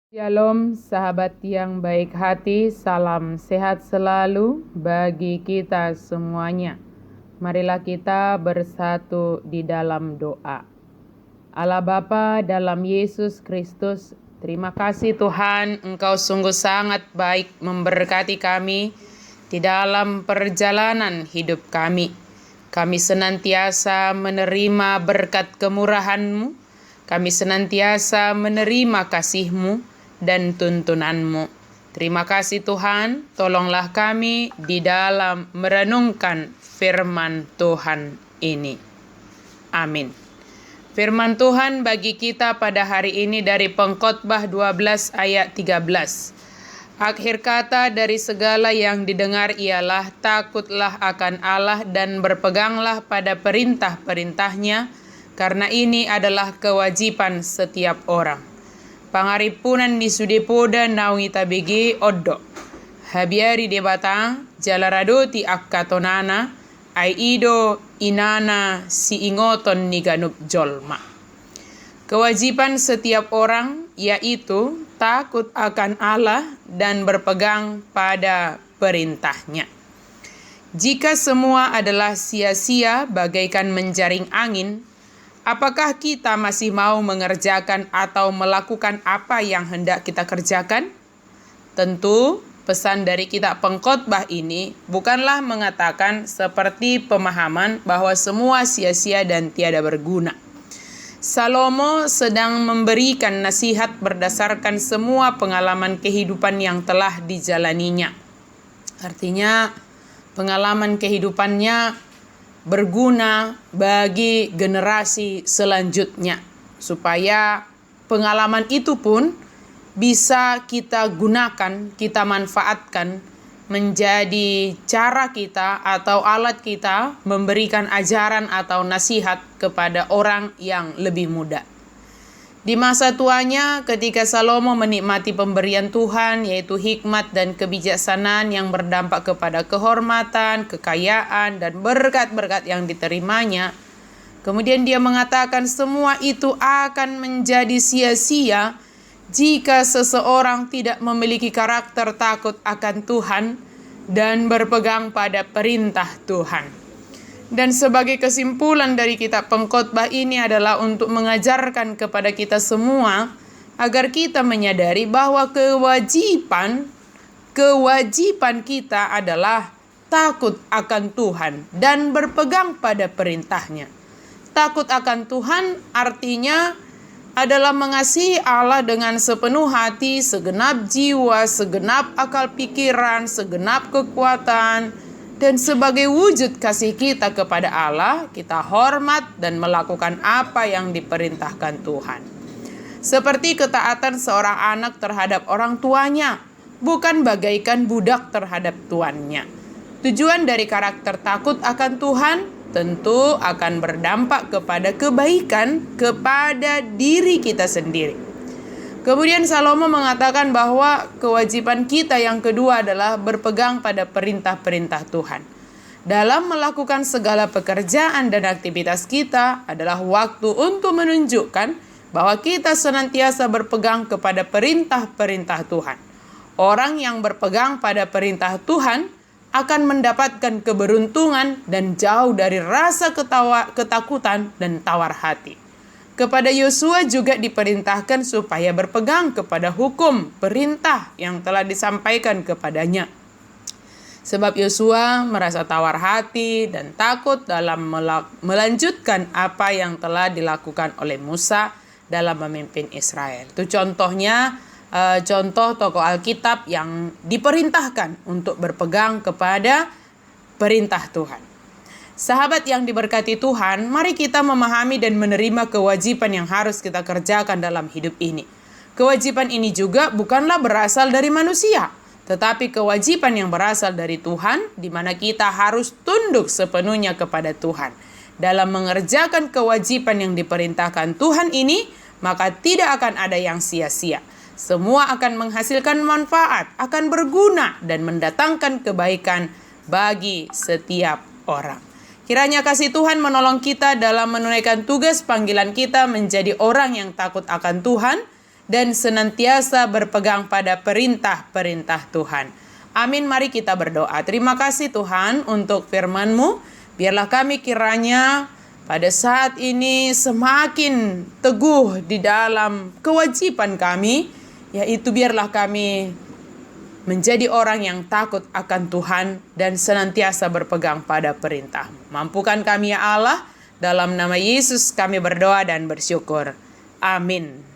Shalom sahabat yang baik hati, salam sehat selalu bagi kita semuanya. Marilah kita bersatu di dalam doa. Allah Bapa dalam Yesus Kristus, terima kasih Tuhan, Engkau sungguh sangat baik memberkati kami di dalam perjalanan hidup kami. Kami senantiasa menerima berkat kemurahan-Mu, kami senantiasa menerima kasih-Mu dan tuntunan-Mu. Terima kasih Tuhan, tolonglah kami di dalam merenungkan firman Tuhan ini. Amin. Firman Tuhan bagi kita pada hari ini dari Pengkhotbah 12 ayat 13. Akhir kata dari segala yang didengar ialah takutlah akan Allah dan berpeganglah pada perintah-perintahnya, karena ini adalah kewajiban setiap orang. Pangaripunan di sudepoda nawi tabegi oddo. Habiari de batang jalaradoti akkatonana ai ido inana si ingoton niganup jolma. Kewajiban setiap orang yaitu takut akan Allah dan berpegang pada perintahnya. Jika semua adalah sia-sia bagaikan menjaring angin, apakah kita masih mau mengerjakan atau melakukan apa yang hendak kita kerjakan? Tentu pesan dari kitab Pengkhotbah ini bukanlah mengatakan seperti pemahaman bahwa semua sia-sia dan tiada berguna. Salomo sedang memberikan nasihat berdasarkan semua pengalaman kehidupan yang telah dijalaninya. Artinya pengalaman kehidupannya berguna bagi generasi selanjutnya, supaya pengalaman itu pun bisa kita gunakan, kita manfaatkan menjadi cara kita atau alat kita memberikan ajaran atau nasihat kepada orang yang lebih muda. Di masa tuanya ketika Salomo menikmati pemberian Tuhan yaitu hikmat dan kebijaksanaan yang berdampak kepada kehormatan, kekayaan dan berkat-berkat yang diterimanya, kemudian dia mengatakan semua itu akan menjadi sia-sia jika seseorang tidak memiliki karakter takut akan Tuhan dan berpegang pada perintah Tuhan. Dan sebagai kesimpulan dari kitab Pengkhotbah ini adalah untuk mengajarkan kepada kita semua agar kita menyadari bahwa kewajiban kita adalah takut akan Tuhan dan berpegang pada perintahnya. Takut akan Tuhan artinya adalah mengasihi Allah dengan sepenuh hati, segenap jiwa, segenap akal pikiran, segenap kekuatan. Dan sebagai wujud kasih kita kepada Allah, kita hormat dan melakukan apa yang diperintahkan Tuhan. Seperti ketaatan seorang anak terhadap orang tuanya, bukan bagaikan budak terhadap tuannya. Tujuan dari karakter takut akan Tuhan tentu akan berdampak kepada kebaikan kepada diri kita sendiri. Kemudian Salomo mengatakan bahwa kewajiban kita yang kedua adalah berpegang pada perintah-perintah Tuhan. Dalam melakukan segala pekerjaan dan aktivitas kita adalah waktu untuk menunjukkan bahwa kita senantiasa berpegang kepada perintah-perintah Tuhan. Orang yang berpegang pada perintah Tuhan akan mendapatkan keberuntungan dan jauh dari rasa ketakutan dan tawar hati. Kepada Yosua juga diperintahkan supaya berpegang kepada hukum perintah yang telah disampaikan kepadanya. Sebab Yosua merasa tawar hati dan takut dalam melanjutkan apa yang telah dilakukan oleh Musa dalam memimpin Israel. Itu contohnya, contoh tokoh Alkitab yang diperintahkan untuk berpegang kepada perintah Tuhan. Sahabat yang diberkati Tuhan, mari kita memahami dan menerima kewajiban yang harus kita kerjakan dalam hidup ini. Kewajiban ini juga bukanlah berasal dari manusia, tetapi kewajiban yang berasal dari Tuhan, di mana kita harus tunduk sepenuhnya kepada Tuhan. Dalam mengerjakan kewajiban yang diperintahkan Tuhan ini, maka tidak akan ada yang sia-sia. Semua akan menghasilkan manfaat, akan berguna dan mendatangkan kebaikan bagi setiap orang. Kiranya kasih Tuhan menolong kita dalam menunaikan tugas panggilan kita menjadi orang yang takut akan Tuhan, dan senantiasa berpegang pada perintah-perintah Tuhan. Amin, mari kita berdoa. Terima kasih Tuhan untuk firman-Mu. Biarlah kami kiranya pada saat ini semakin teguh di dalam kewajiban kami, yaitu biarlah kami menjadi orang yang takut akan Tuhan dan senantiasa berpegang pada perintah. Mampukan kami ya Allah, dalam nama Yesus kami berdoa dan bersyukur. Amin.